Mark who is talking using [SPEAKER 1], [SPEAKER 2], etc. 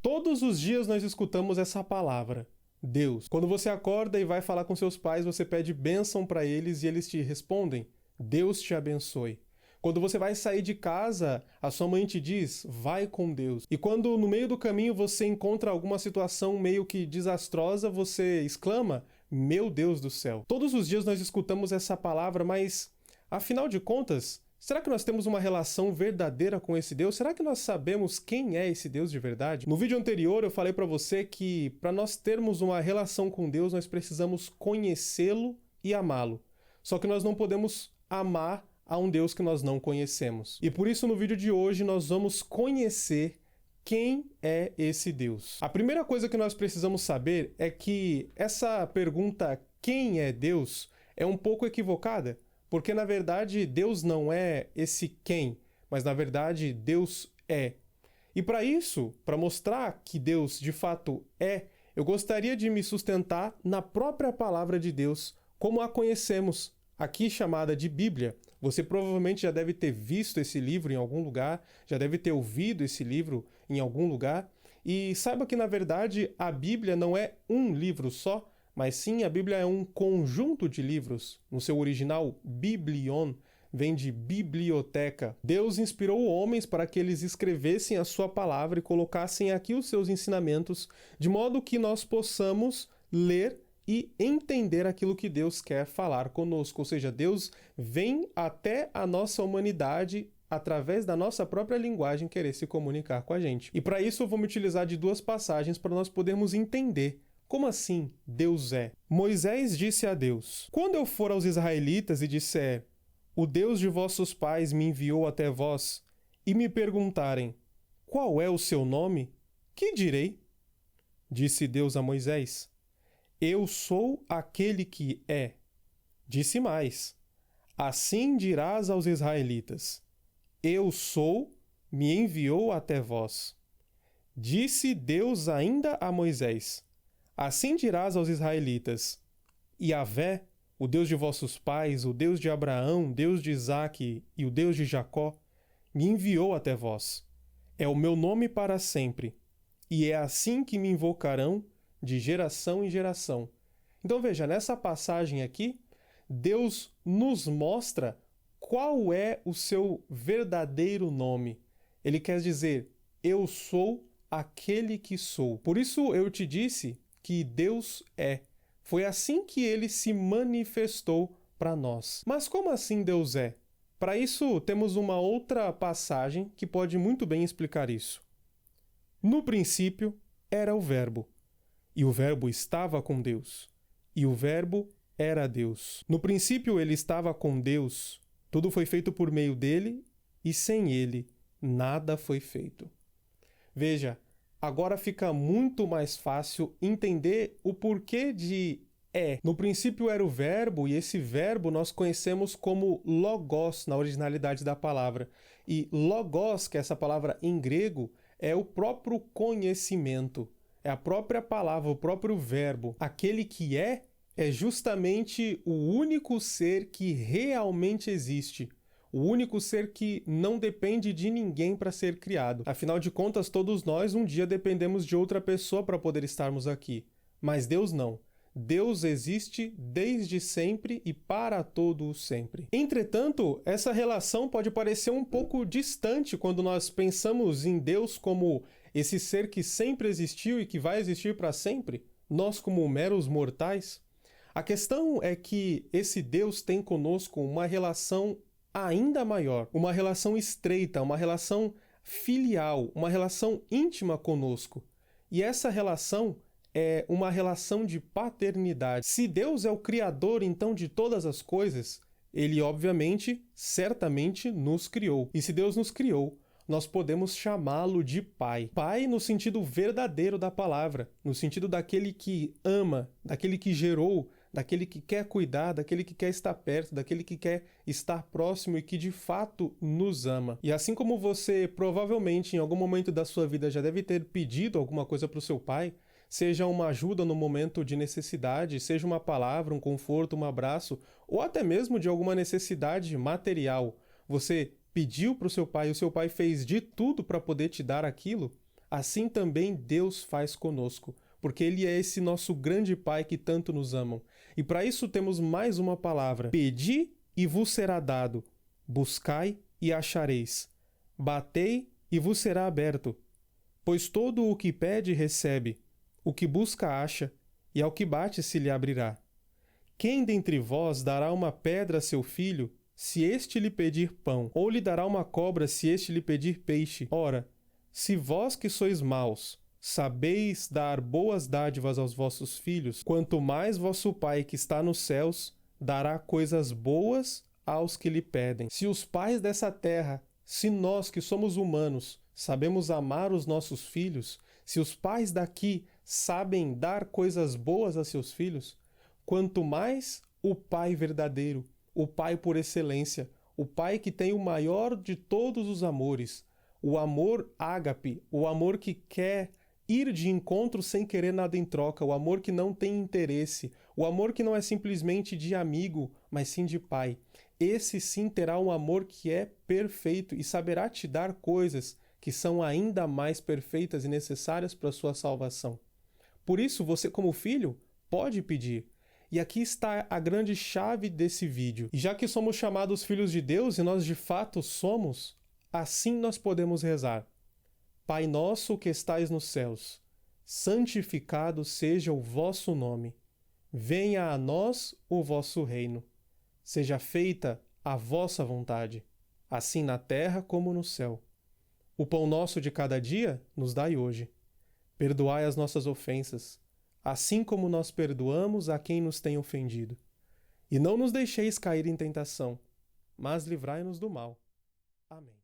[SPEAKER 1] Todos os dias nós escutamos essa palavra, Deus. Quando você acorda e vai falar com seus pais, você pede bênção para eles e eles te respondem, Deus te abençoe. Quando você vai sair de casa, a sua mãe te diz, vai com Deus. E quando no meio do caminho você encontra alguma situação meio que desastrosa, você exclama, meu Deus do céu. Todos os dias nós escutamos essa palavra, mas, afinal de contas, será que nós temos uma relação verdadeira com esse Deus? Será que nós sabemos quem é esse Deus de verdade? No vídeo anterior eu falei para você que para nós termos uma relação com Deus, nós precisamos conhecê-lo e amá-lo. Só que nós não podemos amar a um Deus que nós não conhecemos. E por isso no vídeo de hoje nós vamos conhecer quem é esse Deus. A primeira coisa que nós precisamos saber é que essa pergunta, quem é Deus, é um pouco equivocada. Porque, na verdade, Deus não é esse quem, mas, na verdade, Deus é. E para isso, para mostrar que Deus, de fato, é, eu gostaria de me sustentar na própria palavra de Deus, como a conhecemos, aqui chamada de Bíblia. Você provavelmente já deve ter visto esse livro em algum lugar, já deve ter ouvido esse livro em algum lugar. E saiba que, na verdade, a Bíblia não é um livro só, mas sim, a Bíblia é um conjunto de livros. No seu original, biblion, vem de biblioteca. Deus inspirou homens para que eles escrevessem a sua palavra e colocassem aqui os seus ensinamentos, de modo que nós possamos ler e entender aquilo que Deus quer falar conosco. Ou seja, Deus vem até a nossa humanidade através da nossa própria linguagem querer se comunicar com a gente. E para isso eu vou me utilizar de duas passagens para nós podermos entender como assim Deus é? Moisés disse a Deus, quando eu for aos israelitas e disser, o Deus de vossos pais me enviou até vós, e me perguntarem, qual é o seu nome? Que direi? Disse Deus a Moisés, eu sou aquele que é. Disse mais, assim dirás aos israelitas, eu sou, me enviou até vós. Disse Deus ainda a Moisés, assim dirás aos israelitas, Yahvé, o Deus de vossos pais, o Deus de Abraão, Deus de Isaque e o Deus de Jacó, me enviou até vós. É o meu nome para sempre, e é assim que me invocarão de geração em geração. Então veja, nessa passagem aqui, Deus nos mostra qual é o seu verdadeiro nome. Ele quer dizer, eu sou aquele que sou. Por isso eu te disse que Deus é. Foi assim que ele se manifestou para nós. Mas como assim Deus é? Para isso, temos uma outra passagem que pode muito bem explicar isso. No princípio era o Verbo, e o Verbo estava com Deus, e o Verbo era Deus. No princípio ele estava com Deus, tudo foi feito por meio dele, e sem ele nada foi feito. Veja, agora fica muito mais fácil entender o porquê de é. No princípio era o verbo, e esse verbo nós conhecemos como logos na originalidade da palavra. E logos, que é essa palavra em grego, é o próprio conhecimento. É a própria palavra, o próprio verbo. Aquele que é justamente o único ser que realmente existe. O único ser que não depende de ninguém para ser criado. Afinal de contas, todos nós um dia dependemos de outra pessoa para poder estarmos aqui. Mas Deus não. Deus existe desde sempre e para todo o sempre. Entretanto, essa relação pode parecer um pouco distante quando nós pensamos em Deus como esse ser que sempre existiu e que vai existir para sempre, nós como meros mortais. A questão é que esse Deus tem conosco uma relação ainda maior, uma relação estreita, uma relação filial, uma relação íntima conosco. E essa relação é uma relação de paternidade. Se Deus é o Criador, então, de todas as coisas, Ele, obviamente, certamente nos criou. E se Deus nos criou, nós podemos chamá-lo de Pai. Pai no sentido verdadeiro da palavra, no sentido daquele que ama, daquele que gerou, daquele que quer cuidar, daquele que quer estar perto, daquele que quer estar próximo e que de fato nos ama. E assim como você provavelmente em algum momento da sua vida já deve ter pedido alguma coisa para o seu pai, seja uma ajuda no momento de necessidade, seja uma palavra, um conforto, um abraço, ou até mesmo de alguma necessidade material, você pediu para o seu pai e o seu pai fez de tudo para poder te dar aquilo, assim também Deus faz conosco, porque Ele é esse nosso grande Pai que tanto nos ama. E para isso temos mais uma palavra: pedi e vos será dado, buscai e achareis, batei e vos será aberto. Pois todo o que pede recebe, o que busca acha, e ao que bate se lhe abrirá. Quem dentre vós dará uma pedra a seu filho, se este lhe pedir pão, ou lhe dará uma cobra se este lhe pedir peixe? Ora, se vós que sois maus, sabeis dar boas dádivas aos vossos filhos, quanto mais vosso Pai que está nos céus dará coisas boas aos que lhe pedem. Se os pais dessa terra, se nós que somos humanos, sabemos amar os nossos filhos, se os pais daqui sabem dar coisas boas a seus filhos, quanto mais o Pai verdadeiro, o Pai por excelência, o Pai que tem o maior de todos os amores, o amor ágape, o amor que quer ir de encontro sem querer nada em troca, o amor que não tem interesse, o amor que não é simplesmente de amigo, mas sim de pai. Esse sim terá um amor que é perfeito e saberá te dar coisas que são ainda mais perfeitas e necessárias para a sua salvação. Por isso, você como filho, pode pedir. E aqui está a grande chave desse vídeo. E já que somos chamados filhos de Deus, e nós de fato somos, assim nós podemos rezar. Pai nosso que estais nos céus, santificado seja o vosso nome. Venha a nós o vosso reino. Seja feita a vossa vontade, assim na terra como no céu. O pão nosso de cada dia nos dai hoje. Perdoai as nossas ofensas, assim como nós perdoamos a quem nos tem ofendido. E não nos deixeis cair em tentação, mas livrai-nos do mal. Amém.